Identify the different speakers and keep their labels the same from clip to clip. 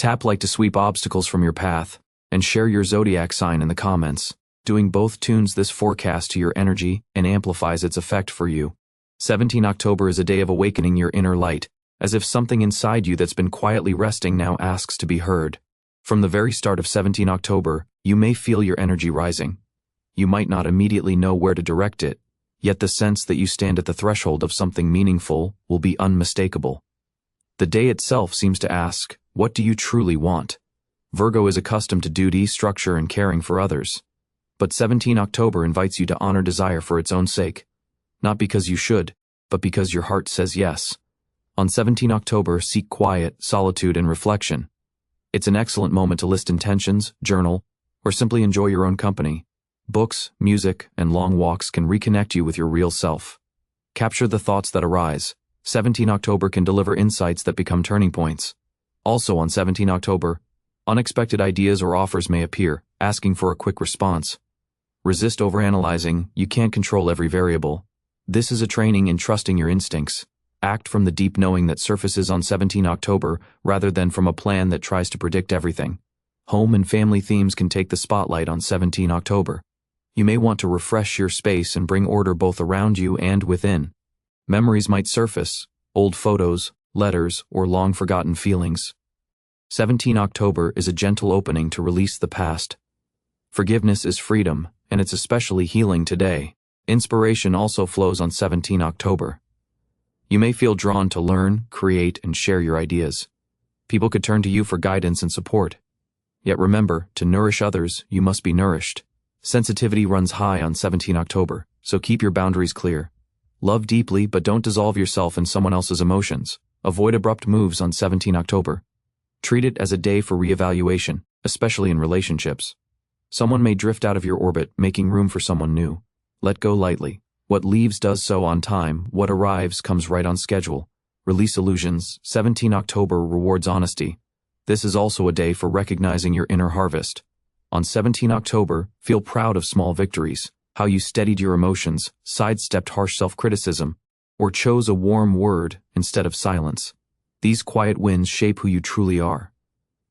Speaker 1: Tap like to sweep obstacles from your path, and share your zodiac sign in the comments. Doing both tunes this forecast to your energy and amplifies its effect for you. 17 October is a day of awakening your inner light, as if something inside you that's been quietly resting now asks to be heard. From the very start of 17 October, you may feel your energy rising. You might not immediately know where to direct it, yet the sense that you stand at the threshold of something meaningful will be unmistakable. The day itself seems to ask, what do you truly want? Virgo is accustomed to duty, structure, and caring for others. But 17 October invites you to honor desire for its own sake. Not because you should, but because your heart says yes. On 17 October, seek quiet, solitude, and reflection. It's an excellent moment to list intentions, journal, or simply enjoy your own company. Books, music, and long walks can reconnect you with your real self. Capture the thoughts that arise. 17 October can deliver insights that become turning points. Also on 17 October, unexpected ideas or offers may appear, asking for a quick response. Resist overanalyzing, you can't control every variable. This is a training in trusting your instincts. Act from the deep knowing that surfaces on 17 October rather than from a plan that tries to predict everything. Home and family themes can take the spotlight on 17 October. You may want to refresh your space and bring order both around you and within. Memories might surface, old photos, letters, or long-forgotten feelings. 17 October is a gentle opening to release the past. Forgiveness is freedom, and it's especially healing today. Inspiration also flows on 17 October. You may feel drawn to learn, create, and share your ideas. People could turn to you for guidance and support. Yet remember, to nourish others, you must be nourished. Sensitivity runs high on 17 October, so keep your boundaries clear. Love deeply, but don't dissolve yourself in someone else's emotions. Avoid abrupt moves on 17 October. Treat it as a day for reevaluation, especially in relationships. Someone may drift out of your orbit, making room for someone new. Let go lightly. What leaves does so on time, what arrives comes right on schedule. Release illusions. 17 October rewards honesty. This is also a day for recognizing your inner harvest. On 17 October, feel proud of small victories, how you steadied your emotions, sidestepped harsh self-criticism, or chose a warm word instead of silence. These quiet wins shape who you truly are.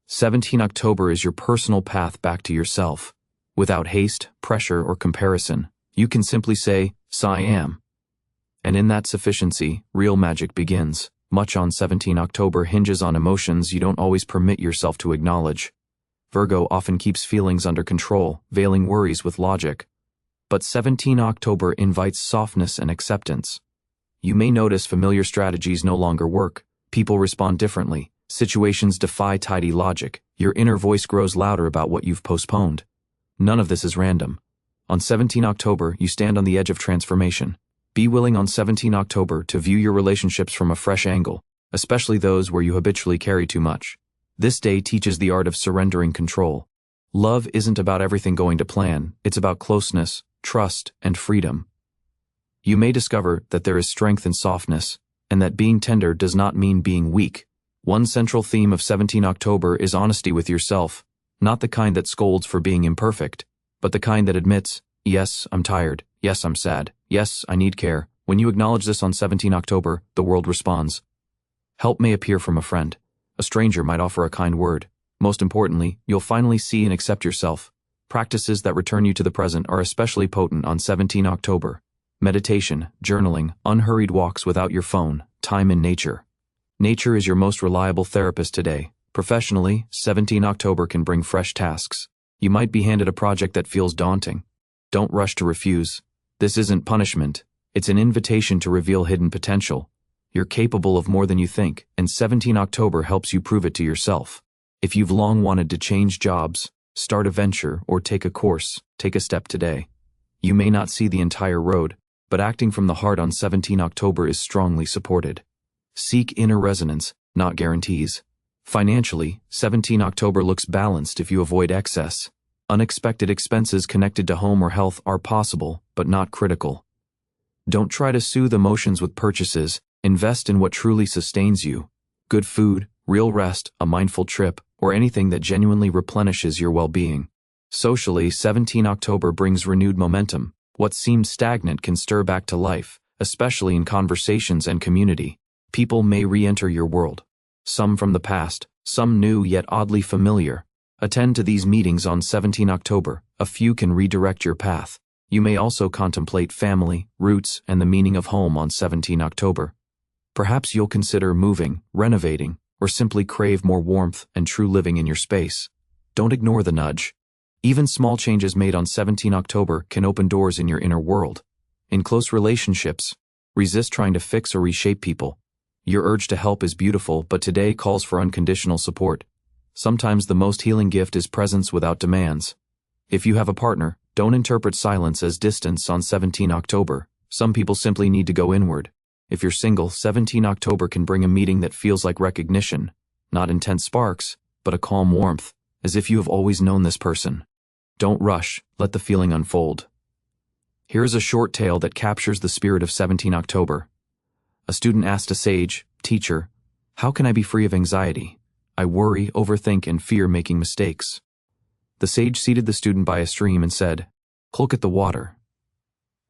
Speaker 1: 17 October is your personal path back to yourself. Without haste, pressure, or comparison, you can simply say, "I am." And in that sufficiency, real magic begins. Much on 17 October hinges on emotions you don't always permit yourself to acknowledge. Virgo often keeps feelings under control, veiling worries with logic. But 17 October invites softness and acceptance. You may notice familiar strategies no longer work. People respond differently. Situations defy tidy logic. Your inner voice grows louder about what you've postponed. None of this is random. On 17 October, you stand on the edge of transformation. Be willing on 17 October to view your relationships from a fresh angle, especially those where you habitually carry too much. This day teaches the art of surrendering control. Love isn't about everything going to plan, it's about closeness, trust, and freedom. You may discover that there is strength in softness, and that being tender does not mean being weak. One central theme of 17 October is honesty with yourself, not the kind that scolds for being imperfect, but the kind that admits, yes, I'm tired, yes, I'm sad, yes, I need care. When you acknowledge this on 17 October, the world responds. Help may appear from a friend. A stranger might offer a kind word. Most importantly, you'll finally see and accept yourself. Practices that return you to the present are especially potent on 17 October. Meditation, journaling, unhurried walks without your phone, time in nature. Nature is your most reliable therapist today. Professionally, 17 October can bring fresh tasks. You might be handed a project that feels daunting. Don't rush to refuse. This isn't punishment. It's an invitation to reveal hidden potential. You're capable of more than you think, and 17 October helps you prove it to yourself. If you've long wanted to change jobs, start a venture, or take a course, take a step today. You may not see the entire road, but acting from the heart on 17 October is strongly supported. Seek inner resonance, not guarantees. Financially, 17 October looks balanced if you avoid excess. Unexpected expenses connected to home or health are possible, but not critical. Don't try to soothe emotions with purchases. Invest in what truly sustains you. Good food, real rest, a mindful trip, or anything that genuinely replenishes your well-being. Socially, 17 October brings renewed momentum. What seemed stagnant can stir back to life, especially in conversations and community. People may re-enter your world. Some from the past, some new yet oddly familiar. Attend to these meetings on 17 October. A few can redirect your path. You may also contemplate family, roots, and the meaning of home on 17 October. Perhaps you'll consider moving, renovating, or simply crave more warmth and true living in your space. Don't ignore the nudge. Even small changes made on 17 October can open doors in your inner world. In close relationships, resist trying to fix or reshape people. Your urge to help is beautiful, but today calls for unconditional support. Sometimes the most healing gift is presence without demands. If you have a partner, don't interpret silence as distance on 17 October. Some people simply need to go inward. If you're single, 17 October can bring a meeting that feels like recognition. Not intense sparks, but a calm warmth, as if you have always known this person. Don't rush, let the feeling unfold. Here is a short tale that captures the spirit of 17 October. A student asked a sage, "Teacher, how can I be free of anxiety? I worry, overthink, and fear making mistakes." The sage seated the student by a stream and said, "Look at the water."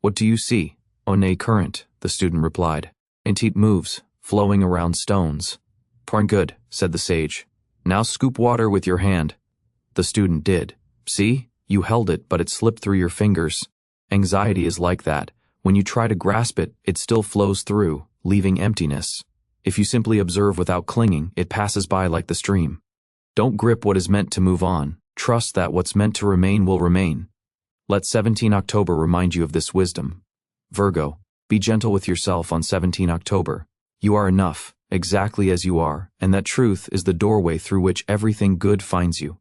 Speaker 1: "What do you see?" "Oh, nay, current," the student replied. "And it moves, flowing around stones." "Darn good," said the sage. "Now scoop water with your hand." The student did. "See? You held it, but it slipped through your fingers." Anxiety is like that. When you try to grasp it, it still flows through, leaving emptiness. If you simply observe without clinging, it passes by like the stream. Don't grip what is meant to move on. Trust that what's meant to remain will remain. Let 17 October remind you of this wisdom. Virgo, be gentle with yourself on 17 October. You are enough, exactly as you are, and that truth is the doorway through which everything good finds you.